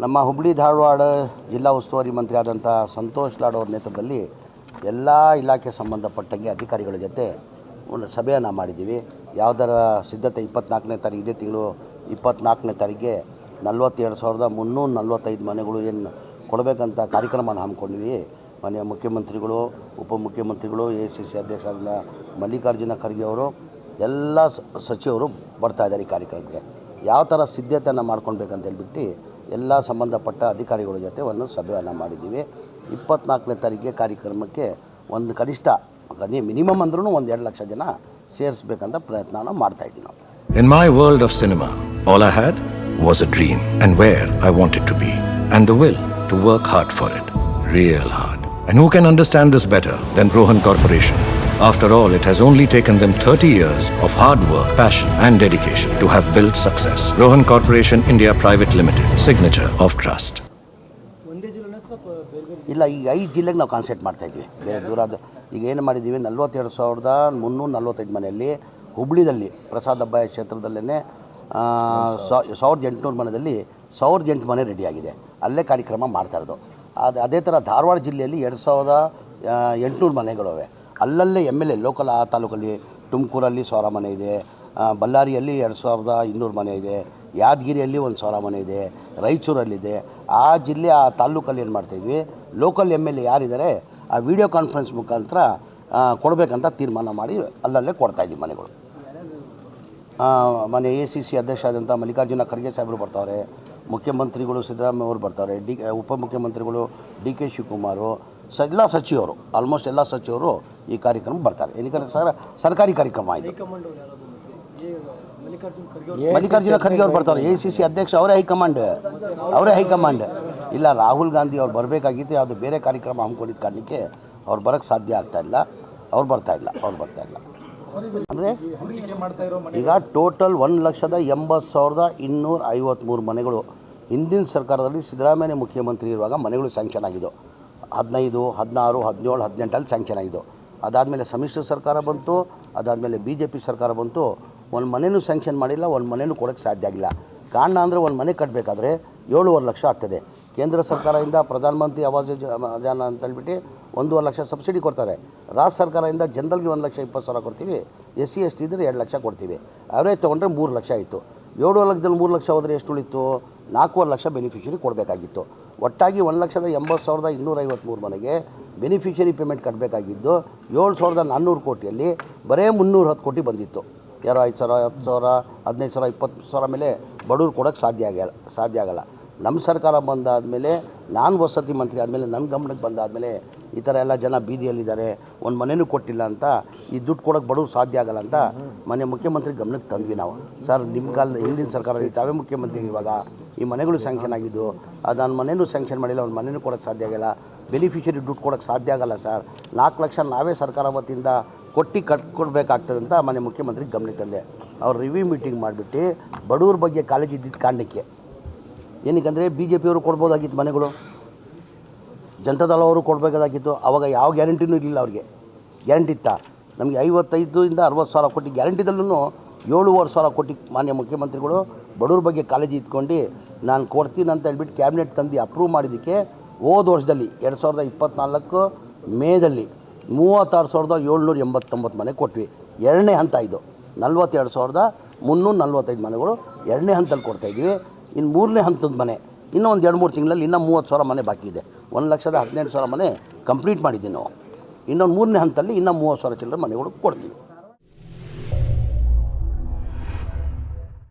ನಮ್ಮ ಹುಬ್ಬಳ್ಳಿ ಧಾರವಾಡ ಜಿಲ್ಲಾ ಉಸ್ತುವಾರಿ ಮಂತ್ರಿ ಆದಂಥ ಸಂತೋಷ್ ಲಾಡ್ ಅವರ ನೇತೃತ್ವದಲ್ಲಿ ಎಲ್ಲ ಇಲಾಖೆ ಸಂಬಂಧಪಟ್ಟಂಗೆ ಅಧಿಕಾರಿಗಳ ಜೊತೆ ಒಂದು ಸಭೆಯನ್ನು ಮಾಡಿದ್ದೀವಿ. ಯಾವುದರ ಸಿದ್ಧತೆ 24ನೇ ತಾರೀಕು ಇದೇ ತಿಂಗಳು 24ನೇ ತಾರೀಕಿಗೆ 42,345 ಮನೆಗಳು ಏನು ಕೊಡಬೇಕಂತ ಕಾರ್ಯಕ್ರಮನ ಹಮ್ಮಿಕೊಂಡಿವಿ. ಮಾನ್ಯ ಮುಖ್ಯಮಂತ್ರಿಗಳು, ಉಪಮುಖ್ಯಮಂತ್ರಿಗಳು, ACC ಅಧ್ಯಕ್ಷರಾದ ಮಲ್ಲಿಕಾರ್ಜುನ ಖರ್ಗೆ ಅವರು ಎಲ್ಲ ಸಚಿವರು ಬರ್ತಾ ಇದ್ದಾರೆ. ಈ ಕಾರ್ಯಕ್ರಮಕ್ಕೆ ಯಾವ ಥರ ಸಿದ್ಧತೆಯನ್ನು ಮಾಡ್ಕೊಳ್ಬೇಕಂತ ಹೇಳ್ಬಿಟ್ಟು ಎಲ್ಲ ಸಂಬಂಧಪಟ್ಟ ಅಧಿಕಾರಿಗಳ ಜೊತೆ ಒಂದು ಸಭೆಯನ್ನು ಮಾಡಿದ್ದೀವಿ. 24ನೇ ತಾರೀಕಿಗೆ ಕಾರ್ಯಕ್ರಮಕ್ಕೆ ಒಂದು ಕನಿಷ್ಠ ಮಿನಿಮಮ್ ಅಂದ್ರೂ 1-2 ಲಕ್ಷ ಜನ ಸೇರಿಸಬೇಕಂತ ಪ್ರಯತ್ನ ಮಾಡ್ತಾಯಿದ್ದೀವಿ ನಾವು. In my world of cinema, all I had was a dream and where I wanted to be and the will to work hard for it, real hard. And who can understand this better than Rohan Corporation? After all, it has only taken them 30 years of hard work, passion and dedication to have built success. Rohan Corporation India Private Limited, signature of trust. ಇಲ್ಲ, ಈಗ 5 ಜಿಲ್ಲೆಗೆ ನಾವು constant ಮಾಡ್ತಾಯಿದ್ವಿ. ಬೇರೆ ದೂರದ ಈಗ ಏನು ಮಾಡಿದ್ದೀವಿ, 42,345 ಮನೆಯಲ್ಲಿ ಹುಬ್ಳಿದಲ್ಲಿ ಪ್ರಸಾದ್ ಅಬ್ಬಾಯ ಕ್ಷೇತ್ರದಲ್ಲೇ 1,800 ಮನೆಯಲ್ಲಿ 1,008 ಮನೆ ರೆಡಿಯಾಗಿದೆ. ಅಲ್ಲೇ ಕಾರ್ಯಕ್ರಮ ಮಾಡ್ತಾಯಿರೋದು. ಅದೇ ಥರ ಧಾರವಾಡ ಜಿಲ್ಲೆಯಲ್ಲಿ 2,800 ಮನೆಗಳಿವೆ. ಅಲ್ಲಲ್ಲೇ MLA ಲೋಕಲ್ ಆ ತಾಲೂಕಲ್ಲಿ ತುಮಕೂರಲ್ಲಿ 1,000 ಮನೆ ಇದೆ, ಬಳ್ಳಾರಿಯಲ್ಲಿ 2,200 ಮನೆ ಇದೆ, ಯಾದಗಿರಿಯಲ್ಲಿ 1,000 ಮನೆ ಇದೆ, ರಾಯಚೂರಲ್ಲಿದೆ. ಆ ಜಿಲ್ಲೆ ಆ ತಾಲೂಕಲ್ಲಿ ಏನು ಮಾಡ್ತಾಯಿದ್ವಿ, ಲೋಕಲ್ MLA ಯಾರಿದ್ದಾರೆ ಆ ವಿಡಿಯೋ ಕಾನ್ಫರೆನ್ಸ್ ಮುಖಾಂತರ ಕೊಡಬೇಕಂತ ತೀರ್ಮಾನ ಮಾಡಿ ಅಲ್ಲಲ್ಲೇ ಕೊಡ್ತಾಯಿದ್ವಿ ಮನೆಗಳು. ಮನೆ ACC ಅಧ್ಯಕ್ಷರಾದಂಥ ಮಲ್ಲಿಕಾರ್ಜುನ ಖರ್ಗೆ ಸಾಹೇಬರು ಬರ್ತಾವ್ರೆ, ಮುಖ್ಯಮಂತ್ರಿಗಳು ಸಿದ್ದರಾಮಯ್ಯ ಅವರು ಬರ್ತಾವ್ರೆ, ಉಪಮುಖ್ಯಮಂತ್ರಿಗಳು DK ಶಿವಕುಮಾರು, ಎಲ್ಲ ಸಚಿವರು, ಆಲ್ಮೋಸ್ಟ್ ಎಲ್ಲ ಸಚಿವರು ಈ ಕಾರ್ಯಕ್ರಮ ಬರ್ತಾರೆ. ಏನಕ್ಕೆ ಸರ್ಕಾರಿ ಕಾರ್ಯಕ್ರಮ ಇದು. ಮಲ್ಲಿಕಾರ್ಜುನ ಖರ್ಗೆ ಅವ್ರು ಬರ್ತಾರೆ, ACC ಅಧ್ಯಕ್ಷ ಅವರೇ ಹೈಕಮಾಂಡ್. ಇಲ್ಲ, ರಾಹುಲ್ ಗಾಂಧಿ ಅವ್ರು ಬರಬೇಕಾಗಿತ್ತು, ಯಾವುದು ಬೇರೆ ಕಾರ್ಯಕ್ರಮ ಹಮ್ಮಿಕೊಂಡಿದ್ದ ಕಾರಣಕ್ಕೆ ಅವ್ರು ಬರೋಕ್ಕೆ ಸಾಧ್ಯ ಆಗ್ತಾಯಿಲ್ಲ. ಅವ್ರು ಬರ್ತಾ ಇಲ್ಲ. ಅಂದರೆ ಈಗ ಟೋಟಲ್ 1,80,253 ಮನೆಗಳು ಹಿಂದಿನ ಸರ್ಕಾರದಲ್ಲಿ ಸಿದ್ದರಾಮಯ್ಯ ಮುಖ್ಯಮಂತ್ರಿ ಇರುವಾಗ ಮನೆಗಳು ಸ್ಯಾಂಕ್ಷನ್ ಆಗಿದ್ದು 15, 16, 17, 18 ಸ್ಯಾಂಕ್ಷನ್ ಆಗಿದ್ದು. ಅದಾದಮೇಲೆ ಸಮ್ಮಿಶ್ರ ಸರ್ಕಾರ ಬಂತು, ಅದಾದಮೇಲೆ BJP ಸರ್ಕಾರ ಬಂತು. ಒಂದು ಮನೆಯೂ ಸ್ಯಾಂಕ್ಷನ್ ಮಾಡಿಲ್ಲ, ಒಂದು ಮನೆಯೂ ಕೊಡೋಕ್ಕೆ ಸಾಧ್ಯ ಆಗಿಲ್ಲ. ಕಾರಣ ಅಂದರೆ ಒಂದು ಮನೆ ಕಟ್ಟಬೇಕಾದ್ರೆ 7.5 ಲಕ್ಷ ಆಗ್ತದೆ. ಕೇಂದ್ರ ಸರ್ಕಾರದಿಂದ ಪ್ರಧಾನಮಂತ್ರಿ ಆವಾಸ್ ಯೋಜನೆ ಅಂತ ಹೇಳ್ಬಿಟ್ಟು 1.5 ಲಕ್ಷ ಸಬ್ಸಿಡಿ ಕೊಡ್ತಾರೆ. ರಾಜ್ಯ ಸರ್ಕಾರದಿಂದ ಜನರಲ್ಗೆ 1,20,000 ಕೊಡ್ತೀವಿ, SC ST ಇದ್ದರೆ 2 ಲಕ್ಷ ಕೊಡ್ತೀವಿ. ಅವರೇ ತೊಗೊಂಡ್ರೆ 3 ಲಕ್ಷ ಆಯಿತು. 7 ಲಕ್ಷದಲ್ಲಿ 3 ಲಕ್ಷ ಹೋದರೆ ಎಷ್ಟು ಉಳಿತು? 4.5 ಲಕ್ಷ ಬೆನಿಫಿಷರಿ ಕೊಡಬೇಕಾಗಿತ್ತು. ಒಟ್ಟಾಗಿ 1,80,253 ಮನೆಗೆ ಬೆನಿಫಿಷರಿ ಪೇಮೆಂಟ್ ಕಟ್ಟಬೇಕಾಗಿದ್ದು 7,400 ಕೋಟಿಯಲ್ಲಿ ಬರೀ 310 ಕೋಟಿ ಬಂದಿತ್ತು. ಯಾರೋ 5,000, 10,000, 15,000, 20,000 ಮೇಲೆ ಬಡವ್ರು ಕೊಡೋಕ್ಕೆ ಸಾಧ್ಯ ಆಗಲ್ಲ. ನಮ್ಮ ಸರ್ಕಾರ ಬಂದಾದಮೇಲೆ, ನಾನು ವಸತಿ ಮಂತ್ರಿ ಆದಮೇಲೆ, ನನ್ನ ಗಮನಕ್ಕೆ ಬಂದಾದಮೇಲೆ ಈ ಥರ ಎಲ್ಲ ಜನ ಬೀದಿಯಲ್ಲಿದ್ದಾರೆ, ಒಂದು ಮನೆಯೂ ಕೊಟ್ಟಿಲ್ಲ ಅಂತ, ಈ ದುಡ್ಡು ಕೊಡೋಕ್ಕೆ ಬಡವ್ರು ಸಾಧ್ಯ ಆಗಲ್ಲ ಅಂತ ಮಾನ್ಯ ಮುಖ್ಯಮಂತ್ರಿ ಗಮನಕ್ಕೆ ತಂದ್ವಿ ನಾವು. ಸರ್, ನಿಮ್ಮ ಕಾಲದ ಹಿಂದಿನ ಸರ್ಕಾರದಲ್ಲಿ ತಾವೇ ಮುಖ್ಯಮಂತ್ರಿ ಇರುವಾಗ ಈ ಮನೆಗಳು ಸ್ಯಾಂಕ್ಷನ್ ಆಗಿದ್ದು, ಅದು ನಾನು ಮನೆಯೂ ಸ್ಯಾಂಕ್ಷನ್ ಮಾಡಿಲ್ಲ, ಒಂದು ಮನೆಯೂ ಕೊಡೋಕ್ಕೆ ಸಾಧ್ಯ ಆಗಲ್ಲ, ಬೆನಿಫಿಷರಿ ದುಡ್ಡು ಕೊಡೋಕ್ಕೆ ಸಾಧ್ಯ ಆಗಲ್ಲ ಸರ್. 4 ಲಕ್ಷ ನಾವೇ ಸರ್ಕಾರ ವತಿಯಿಂದ ಕಟ್ಕೊಡ್ಬೇಕಾಗ್ತದೆ ಅಂತ ಮಾನ್ಯ ಮುಖ್ಯಮಂತ್ರಿಗೆ ಗಮನಕ್ಕೆ ತಂದೆ. ಅವ್ರು ರಿವ್ಯೂ ಮೀಟಿಂಗ್ ಮಾಡಿಬಿಟ್ಟು ಬಡವ್ರ ಬಗ್ಗೆ ಕಾಳಜಿ ಇದ್ದಿದ್ದ ಕಾರಣಕ್ಕೆ, ಏನಕ್ಕಂದರೆ BJP ಅವರು ಕೊಡ್ಬೋದಾಗಿತ್ತು ಮನೆಗಳು, ಜನತಾದಳ ಅವರು ಕೊಡಬೇಕಾಗಿತ್ತು. ಆವಾಗ ಯಾವ ಗ್ಯಾರಂಟಿನೂ ಇರಲಿಲ್ಲ. ಅವ್ರಿಗೆ ಗ್ಯಾರಂಟಿ ಇತ್ತಾ? ನಮಗೆ 55,000 to 60,000 ಕೋಟಿ ಗ್ಯಾರಂಟಿದಲ್ಲೂ 7,500 ಕೋಟಿ ಮಾನ್ಯ ಮುಖ್ಯಮಂತ್ರಿಗಳು ಬಡವ್ರ ಬಗ್ಗೆ ಕಾಳಜಿ ಇಟ್ಕೊಂಡು ನಾನು ಕೊಡ್ತೀನಿ ಅಂತ ಹೇಳ್ಬಿಟ್ಟು ಕ್ಯಾಬಿನೆಟ್ ತಂದು ಅಪ್ರೂವ್ ಮಾಡಿದ್ದಕ್ಕೆ ಹೋದ ವರ್ಷದಲ್ಲಿ 2024 ಮೇದಲ್ಲಿ 36,789 ಮನೆ ಕೊಟ್ವಿ. 2ನೇ ಹಂತ ಇದು. 42,345 ಮನೆಗಳು 2ನೇ ಹಂತದಲ್ಲಿ ಕೊಡ್ತಾಯಿದ್ವಿ. ಇನ್ನು 3ನೇ ಹಂತದ ಮನೆ ಇನ್ನೂ ಒಂದು 2-3 ತಿಂಗಳಲ್ಲಿ ಇನ್ನೂ 30,000 ಮನೆ ಬಾಕಿ ಇದೆ. 1,18,000 ಮನೆ ಕಂಪ್ಲೀಟ್ ಮಾಡಿದ್ದೀವಿ ನಾವು. ಇನ್ನೊಂದು 3ನೇ ಹಂತದಲ್ಲಿ ಇನ್ನೂ 30,000 ಚಿಲ್ಲರೆ ಮನೆಗಳು ಕೊಡ್ತೀವಿ.